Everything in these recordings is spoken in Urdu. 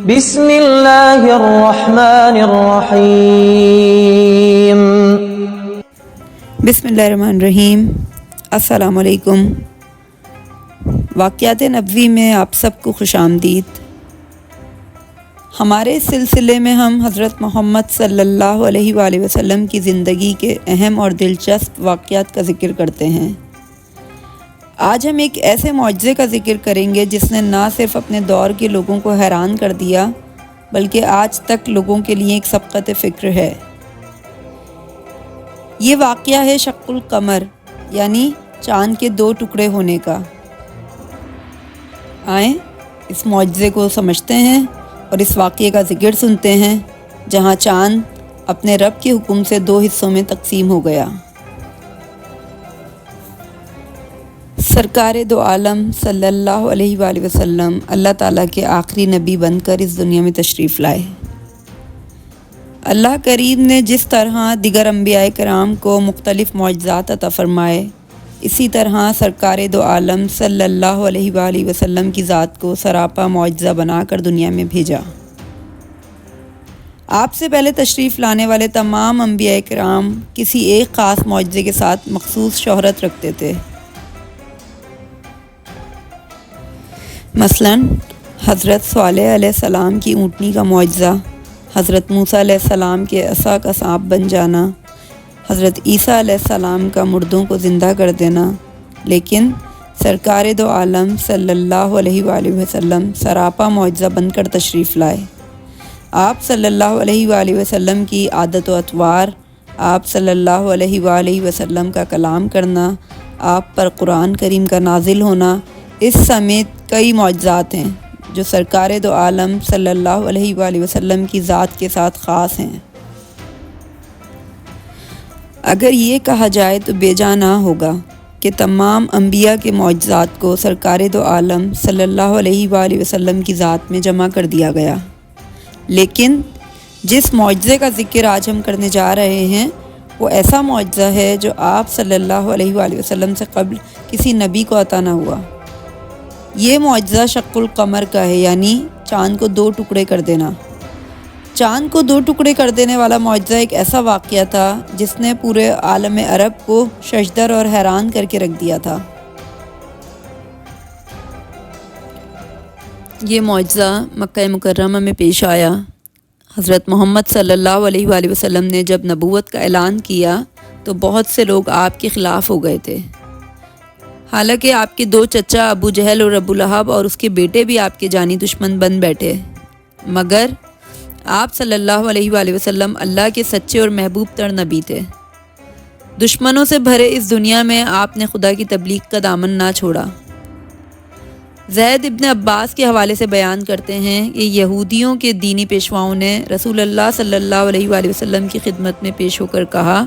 بسم اللہ الرحمن الرحیم۔ بسم اللہ الرحمن الرحیم۔ السلام علیکم۔ واقعات نبوی میں آپ سب کو خوش آمدید۔ ہمارے سلسلے میں ہم حضرت محمد صلی اللہ علیہ وآلہ وسلم کی زندگی کے اہم اور دلچسپ واقعات کا ذکر کرتے ہیں۔ آج ہم ایک ایسے معجزے کا ذکر کریں گے جس نے نہ صرف اپنے دور کے لوگوں کو حیران کر دیا بلکہ آج تک لوگوں کے لیے ایک سبقت فکر ہے۔ یہ واقعہ ہے شق القمر یعنی چاند کے دو ٹکڑے ہونے کا۔ آئیں اس معجزے کو سمجھتے ہیں اور اس واقعے کا ذکر سنتے ہیں جہاں چاند اپنے رب کے حکم سے دو حصوں میں تقسیم ہو گیا۔ سرکار دو عالم صلی اللہ علیہ وآلہ وسلم اللہ تعالیٰ کے آخری نبی بن کر اس دنیا میں تشریف لائے۔ اللہ کریم نے جس طرح دیگر انبیاء کرام کو مختلف معجزات عطا فرمائے، اسی طرح سرکار دو عالم صلی اللہ علیہ وآلہ وسلم کی ذات کو سراپا معجزہ بنا کر دنیا میں بھیجا۔ آپ سے پہلے تشریف لانے والے تمام انبیاء کرام کسی ایک خاص معجزے کے ساتھ مخصوص شہرت رکھتے تھے۔ مثلاً حضرت صالح علیہ السلام کی اونٹنی کا معجزہ، حضرت موسیٰ علیہ السلام کے عصا کا سانپ بن جانا، حضرت عیسیٰ علیہ السلام کا مردوں کو زندہ کر دینا۔ لیکن سرکار دو عالم صلی اللہ علیہ وآلہ وسلم سراپا معجزہ بن کر تشریف لائے۔ آپ صلی اللہ علیہ وآلہ وسلم کی عادت و اطوار، آپ صلی اللہ علیہ وآلہ وسلم کا کلام کرنا، آپ پر قرآن کریم کا نازل ہونا، اس سمیت کئی معجزات ہیں جو سرکار دو عالم صلی اللہ علیہ وآلہ وسلم کی ذات کے ساتھ خاص ہیں۔ اگر یہ کہا جائے تو بے جا نہ ہوگا کہ تمام انبیاء کے معجزات کو سرکار دو عالم صلی اللہ علیہ وآلہ وسلم کی ذات میں جمع کر دیا گیا، لیکن جس معجزے کا ذکر آج ہم کرنے جا رہے ہیں وہ ایسا معجزہ ہے جو آپ صلی اللہ علیہ وآلہ وسلم سے قبل کسی نبی کو عطا نہ ہوا۔ یہ معجزہ شق القمر کا ہے یعنی چاند کو دو ٹکڑے کر دینا۔ چاند کو دو ٹکڑے کر دینے والا معجزہ ایک ایسا واقعہ تھا جس نے پورے عالم عرب کو ششدر اور حیران کر کے رکھ دیا تھا۔ یہ معجزہ مکہ مکرمہ میں پیش آیا۔ حضرت محمد صلی اللہ علیہ وآلہ وسلم نے جب نبوت کا اعلان کیا تو بہت سے لوگ آپ کے خلاف ہو گئے تھے۔ حالانکہ آپ کے دو چچا ابو جہل اور ابو لہب اور اس کے بیٹے بھی آپ کے جانی دشمن بن بیٹھے، مگر آپ صلی اللہ علیہ وآلہ وسلم اللہ کے سچے اور محبوب تر نبی تھے۔ دشمنوں سے بھرے اس دنیا میں آپ نے خدا کی تبلیغ کا دامن نہ چھوڑا۔ زید ابن عباس کے حوالے سے بیان کرتے ہیں کہ یہودیوں کے دینی پیشواؤں نے رسول اللہ صلی اللہ علیہ وآلہ وسلم کی خدمت میں پیش ہو کر کہا،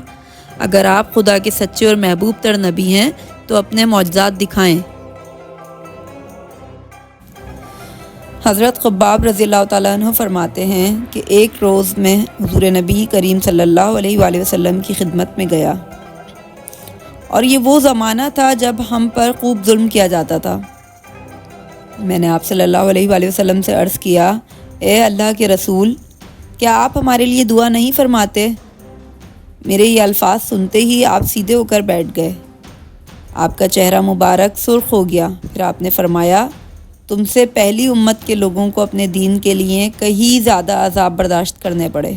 اگر آپ خدا کے سچے اور محبوب تر نبی ہیں تو اپنے معجزات دکھائیں۔ حضرت خباب رضی اللہ تعالیٰ عنہ فرماتے ہیں کہ ایک روز میں حضور نبی کریم صلی اللہ علیہ وآلہ وسلم کی خدمت میں گیا، اور یہ وہ زمانہ تھا جب ہم پر خوب ظلم کیا جاتا تھا۔ میں نے آپ صلی اللہ علیہ وآلہ وسلم سے عرض کیا، اے اللہ کے رسول، کیا آپ ہمارے لیے دعا نہیں فرماتے؟ میرے یہ الفاظ سنتے ہی آپ سیدھے ہو کر بیٹھ گئے۔ آپ کا چہرہ مبارک سرخ ہو گیا۔ پھر آپ نے فرمایا، تم سے پہلی امت کے لوگوں کو اپنے دین کے لیے کہیں زیادہ عذاب برداشت کرنے پڑے۔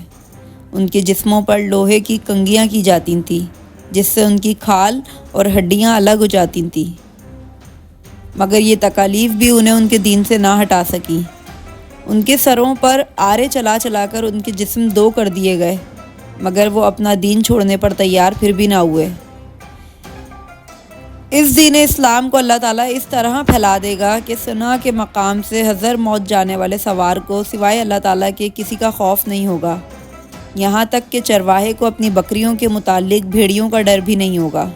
ان کے جسموں پر لوہے کی کنگھیاں کی جاتی تھیں جس سے ان کی کھال اور ہڈیاں الگ ہو جاتی تھیں، مگر یہ تکالیف بھی انہیں ان کے دین سے نہ ہٹا سکی۔ ان کے سروں پر آرے چلا چلا کر ان کے جسم دو کر دیے گئے، مگر وہ اپنا دین چھوڑنے پر تیار پھر بھی نہ ہوئے۔ اس دین اسلام کو اللہ تعالیٰ اس طرح پھیلا دے گا کہ صنع کے مقام سے حذر موت جانے والے سوار کو سوائے اللہ تعالیٰ کے کسی کا خوف نہیں ہوگا، یہاں تک کہ چرواہے کو اپنی بکریوں کے متعلق بھیڑیوں کا ڈر بھی نہیں ہوگا۔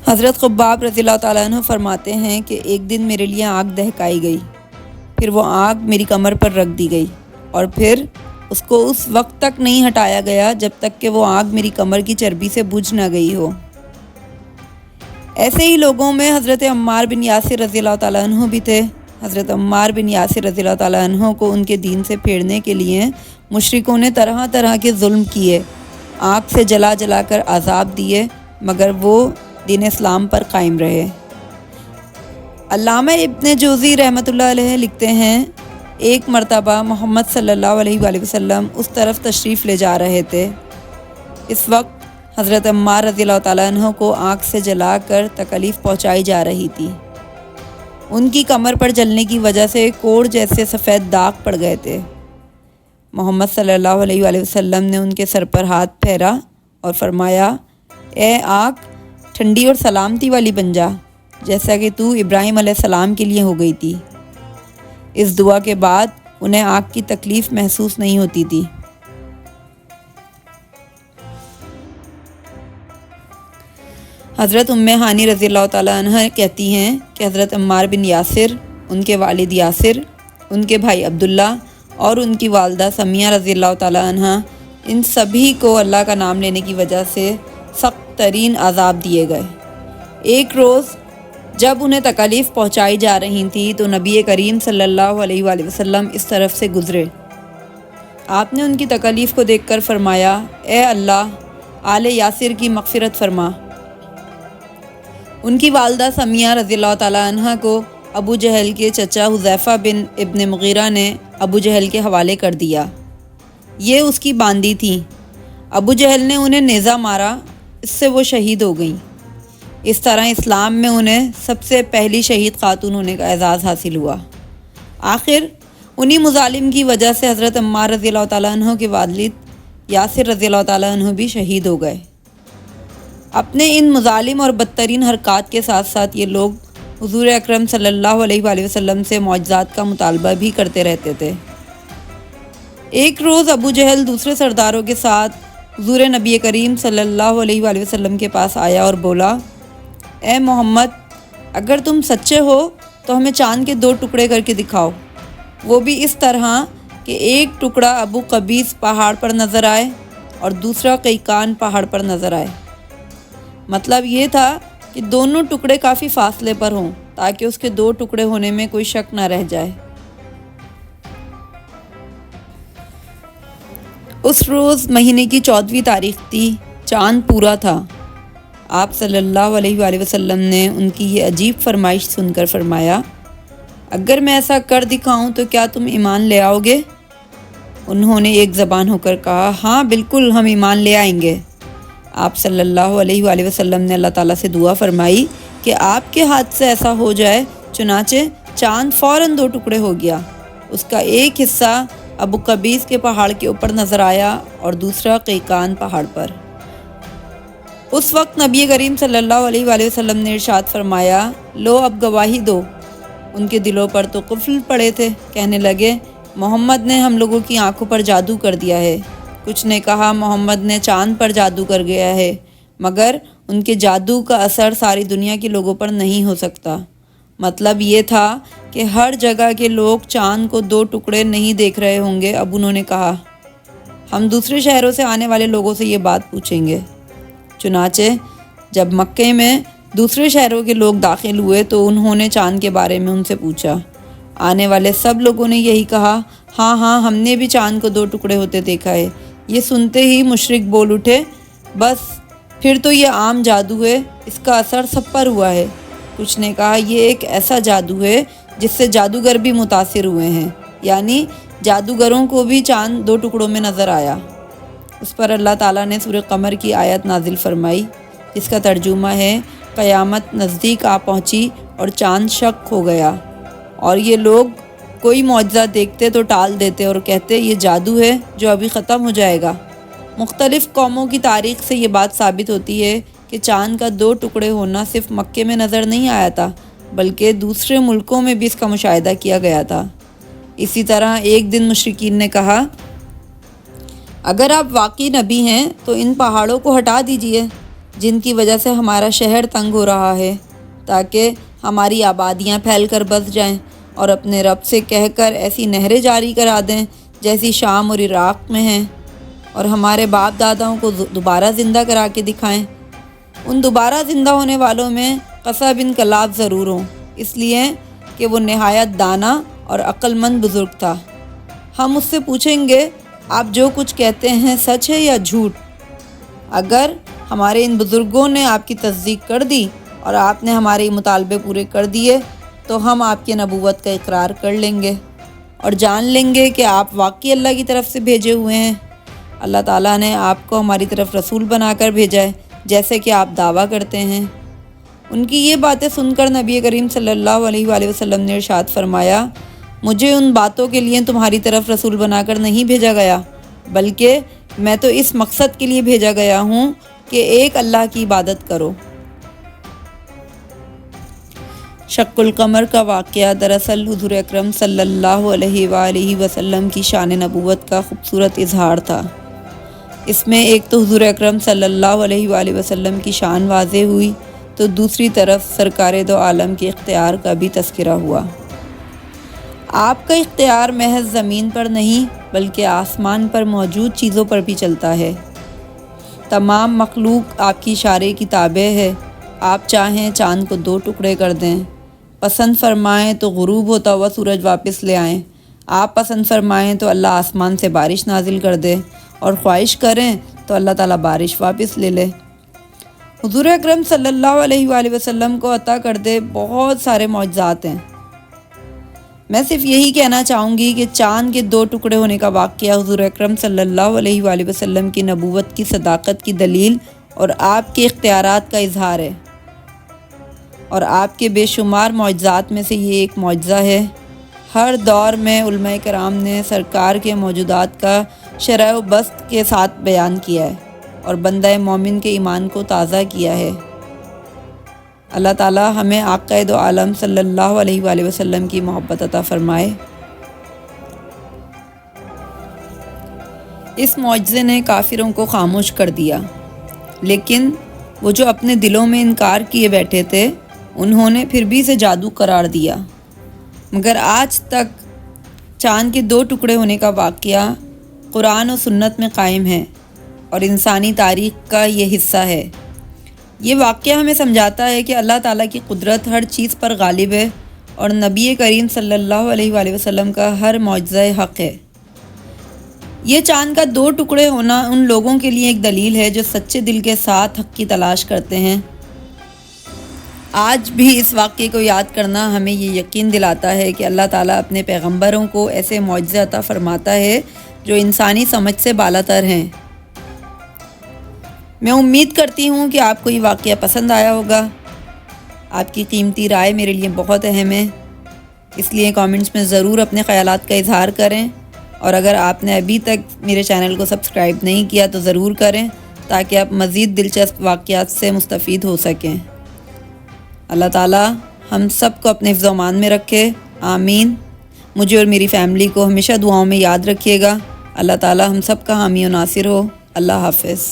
حضرت خباب رضی اللہ تعالیٰ عنہ فرماتے ہیں کہ ایک دن میرے لیے آگ دہکائی گئی، پھر وہ آگ میری کمر پر رکھ دی گئی، اور پھر اس کو اس وقت تک نہیں ہٹایا گیا جب تک کہ وہ آگ میری کمر کی چربی سے بجھ نہ گئی ہو۔ ایسے ہی لوگوں میں حضرت عمار بن یاسر رضی اللہ تعالیٰ عنہ بھی تھے۔ حضرت عمار بن یاسر رضی اللہ تعالیٰ عنہ کو ان کے دین سے پھیرنے کے لیے مشرکوں نے طرح طرح کے ظلم کیے، آگ سے جلا جلا کر عذاب دیے، مگر وہ دین اسلام پر قائم رہے۔ علامہ ابن جوزی رحمۃ اللہ علیہ لکھتے ہیں، ایک مرتبہ محمد صلی اللہ علیہ وآلہ وسلم اس طرف تشریف لے جا رہے تھے۔ اس وقت حضرت عمار رضی اللہ تعالیٰ عنہ کو آنکھ سے جلا کر تکلیف پہنچائی جا رہی تھی۔ ان کی کمر پر جلنے کی وجہ سے کوڑ جیسے سفید داغ پڑ گئے تھے۔ محمد صلی اللہ علیہ وآلہ وسلم نے ان کے سر پر ہاتھ پھیرا اور فرمایا، اے آنکھ ٹھنڈی اور سلامتی والی بن جا، جیسا کہ تو ابراہیم علیہ السلام کے لیے ہو گئی تھی۔ اس دعا کے بعد انہیں آنکھ کی تکلیف محسوس نہیں ہوتی تھی۔ حضرت ام ہانی رضی اللہ تعالیٰ عنہ کہتی ہیں کہ حضرت عمار بن یاسر، ان کے والد یاسر، ان کے بھائی عبداللہ اور ان کی والدہ سمیہ رضی اللہ تعالیٰ عنہ، ان سبھی کو اللہ کا نام لینے کی وجہ سے سخت ترین عذاب دیے گئے۔ ایک روز جب انہیں تکلیف پہنچائی جا رہی تھی تو نبی کریم صلی اللہ علیہ وآلہ وسلم اس طرف سے گزرے۔ آپ نے ان کی تکلیف کو دیکھ کر فرمایا، اے اللہ، آل یاسر کی مغفرت فرما۔ ان کی والدہ سمیہ رضی اللہ تعالیٰ عنہ کو ابو جہل کے چچا حذیفہ بن ابن مغیرہ نے ابو جہل کے حوالے کر دیا۔ یہ اس کی باندی تھیں۔ ابو جہل نے انہیں نیزہ مارا، اس سے وہ شہید ہو گئیں۔ اس طرح اسلام میں انہیں سب سے پہلی شہید خاتون ہونے کا اعزاز حاصل ہوا۔ آخر انہی مظالم کی وجہ سے حضرت عمار رضی اللہ تعالیٰ عنہ کے والد یاسر رضی اللہ تعالیٰ عنہ بھی شہید ہو گئے۔ اپنے ان مظالم اور بدترین حرکات کے ساتھ ساتھ یہ لوگ حضور اکرم صلی اللہ علیہ وآلہ وسلم سے معجزات کا مطالبہ بھی کرتے رہتے تھے۔ ایک روز ابو جہل دوسرے سرداروں کے ساتھ حضور نبی کریم صلی اللہ علیہ وآلہ وسلم کے پاس آیا اور بولا، اے محمد، اگر تم سچے ہو تو ہمیں چاند کے 2 ٹکڑے کر کے دکھاؤ، وہ بھی اس طرح کہ ایک ٹکڑا ابو قبیس پہاڑ پر نظر آئے اور دوسرا قیقان پہاڑ پر نظر آئے۔ مطلب یہ تھا کہ دونوں ٹکڑے کافی فاصلے پر ہوں تاکہ اس کے 2 ٹکڑے ہونے میں کوئی شک نہ رہ جائے۔ اس روز مہینے کی 14ویں تاریخ تھی، چاند پورا تھا۔ آپ صلی اللہ علیہ وآلہ وسلم نے ان کی یہ عجیب فرمائش سن کر فرمایا، اگر میں ایسا کر دکھاؤں تو کیا تم ایمان لے آؤ گے؟ انہوں نے ایک زبان ہو کر کہا، ہاں بالکل، ہم ایمان لے آئیں گے۔ آپ صلی اللہ علیہ وآلہ وسلم نے اللہ تعالیٰ سے دعا فرمائی کہ آپ کے ہاتھ سے ایسا ہو جائے۔ چنانچہ چاند فوراً 2 ٹکڑے ہو گیا۔ اس کا ایک حصہ ابو قبیس کے پہاڑ کے اوپر نظر آیا اور دوسرا قیقان پہاڑ پر۔ اس وقت نبی کریم صلی اللہ علیہ وآلہ وسلم نے ارشاد فرمایا، لو اب گواہی دو۔ ان کے دلوں پر تو قفل پڑے تھے، کہنے لگے، محمد نے ہم لوگوں کی آنکھوں پر جادو کر دیا ہے۔ کچھ نے کہا محمد نے چاند پر جادو کر گیا ہے، مگر ان کے جادو کا اثر ساری دنیا کے لوگوں پر نہیں ہو سکتا۔ مطلب یہ تھا کہ ہر جگہ کے لوگ چاند کو 2 ٹکڑے نہیں دیکھ رہے ہوں گے۔ اب انہوں نے کہا، ہم دوسرے شہروں سے آنے والے لوگوں سے یہ بات پوچھیں گے۔ چنانچہ جب مکے میں دوسرے شہروں کے لوگ داخل ہوئے تو انہوں نے چاند کے بارے میں ان سے پوچھا۔ آنے والے سب لوگوں نے یہی کہا، ہاں ہاں، ہم نے بھی چاند کو 2 ٹکڑے ہوتے دیکھا ہے۔ یہ سنتے ہی مشرک بول اٹھے، بس پھر تو یہ عام جادو ہے، اس کا اثر سب پر ہوا ہے۔ کچھ نے کہا، یہ ایک ایسا جادو ہے جس سے جادوگر بھی متاثر ہوئے ہیں، یعنی جادوگروں کو بھی چاند 2 ٹکڑوں میں نظر آیا۔ اس پر اللہ تعالیٰ نے سورہ قمر کی آیت نازل فرمائی، جس کا ترجمہ ہے، قیامت نزدیک آ پہنچی اور چاند شق ہو گیا، اور یہ لوگ کوئی معجزہ دیکھتے تو ٹال دیتے اور کہتے یہ جادو ہے جو ابھی ختم ہو جائے گا۔ مختلف قوموں کی تاریخ سے یہ بات ثابت ہوتی ہے کہ چاند کا 2 ٹکڑے ہونا صرف مکے میں نظر نہیں آیا تھا، بلکہ دوسرے ملکوں میں بھی اس کا مشاہدہ کیا گیا تھا۔ اسی طرح ایک دن مشرکین نے کہا، اگر آپ واقعی نبی ہیں تو ان پہاڑوں کو ہٹا دیجئے جن کی وجہ سے ہمارا شہر تنگ ہو رہا ہے، تاکہ ہماری آبادیاں پھیل کر بس جائیں، اور اپنے رب سے کہہ کر ایسی نہریں جاری کرا دیں جیسی شام اور عراق میں ہیں، اور ہمارے باپ داداؤں کو دوبارہ زندہ کرا کے دکھائیں۔ ان دوبارہ زندہ ہونے والوں میں قصہ بن کلاب ضرور ہوں، اس لیے کہ وہ نہایت دانا اور عقل مند بزرگ تھا۔ ہم اس سے پوچھیں گے آپ جو کچھ کہتے ہیں سچ ہے یا جھوٹ؟ اگر ہمارے ان بزرگوں نے آپ کی تصدیق کر دی اور آپ نے ہمارے مطالبے پورے کر دیے تو ہم آپ کی نبوت کا اقرار کر لیں گے اور جان لیں گے کہ آپ واقعی اللہ کی طرف سے بھیجے ہوئے ہیں۔ اللہ تعالیٰ نے آپ کو ہماری طرف رسول بنا کر بھیجا ہے جیسے کہ آپ دعویٰ کرتے ہیں۔ ان کی یہ باتیں سن کر نبی کریم صلی اللہ علیہ وآلہ وسلم نے ارشاد فرمایا، مجھے ان باتوں کے لیے تمہاری طرف رسول بنا کر نہیں بھیجا گیا، بلکہ میں تو اس مقصد کے لیے بھیجا گیا ہوں کہ ایک اللہ کی عبادت کرو۔ شق القمر کا واقعہ دراصل حضور اکرم صلی اللہ علیہ وآلہ وسلم کی شان نبوت کا خوبصورت اظہار تھا۔ اس میں ایک تو حضور اکرم صلی اللہ علیہ وآلہ وسلم کی شان واضح ہوئی تو دوسری طرف سرکار دو عالم کے اختیار کا بھی تذکرہ ہوا۔ آپ کا اختیار محض زمین پر نہیں بلکہ آسمان پر موجود چیزوں پر بھی چلتا ہے۔ تمام مخلوق آپ کی اشارے کی تابع ہے۔ آپ چاہیں چاند کو 2 ٹکڑے کر دیں، پسند فرمائیں تو غروب ہوتا ہوا سورج واپس لے آئیں، آپ پسند فرمائیں تو اللہ آسمان سے بارش نازل کر دے اور خواہش کریں تو اللہ تعالیٰ بارش واپس لے لے۔ حضور اکرم صلی اللہ علیہ وآلہ وسلم کو عطا کردے بہت سارے معجزات ہیں۔ میں صرف یہی کہنا چاہوں گی کہ چاند کے 2 ٹکڑے ہونے کا واقعہ حضور اکرم صلی اللہ علیہ وآلہ وسلم کی نبوت کی صداقت کی دلیل اور آپ کے اختیارات کا اظہار ہے، اور آپ کے بے شمار معجزات میں سے یہ ایک معجزہ ہے۔ ہر دور میں علماء کرام نے سرکار کے موجودات کا شرح و بسط کے ساتھ بیان کیا ہے اور بندہ مومن کے ایمان کو تازہ کیا ہے۔ اللہ تعالیٰ ہمیں آقا دو عالم صلی اللہ علیہ وآلہ وسلم کی محبت عطا فرمائے۔ اس معجزے نے کافروں کو خاموش کر دیا، لیکن وہ جو اپنے دلوں میں انکار کیے بیٹھے تھے انہوں نے پھر بھی اسے جادو قرار دیا۔ مگر آج تک چاند کے 2 ٹکڑے ہونے کا واقعہ قرآن و سنت میں قائم ہے اور انسانی تاریخ کا یہ حصہ ہے۔ یہ واقعہ ہمیں سمجھاتا ہے کہ اللہ تعالیٰ کی قدرت ہر چیز پر غالب ہے اور نبی کریم صلی اللہ علیہ وآلہ وسلم کا ہر معجزہ حق ہے۔ یہ چاند کا 2 ٹکڑے ہونا ان لوگوں کے لیے ایک دلیل ہے جو سچے دل کے ساتھ حق کی تلاش کرتے ہیں۔ آج بھی اس واقعے کو یاد کرنا ہمیں یہ یقین دلاتا ہے کہ اللہ تعالیٰ اپنے پیغمبروں کو ایسے معجزے عطا فرماتا ہے جو انسانی سمجھ سے بالاتر ہیں۔ میں امید کرتی ہوں کہ آپ کو یہ واقعہ پسند آیا ہوگا۔ آپ کی قیمتی رائے میرے لیے بہت اہم ہے، اس لیے کامنٹس میں ضرور اپنے خیالات کا اظہار کریں، اور اگر آپ نے ابھی تک میرے چینل کو سبسکرائب نہیں کیا تو ضرور کریں تاکہ آپ مزید دلچسپ واقعات سے مستفید ہو سکیں۔ اللہ تعالیٰ ہم سب کو اپنے حفظ و امان میں رکھے، آمین۔ مجھے اور میری فیملی کو ہمیشہ دعاؤں میں یاد رکھیے گا۔ اللہ تعالیٰ ہم سب کا حامی و ناصر ہو۔ اللہ حافظ۔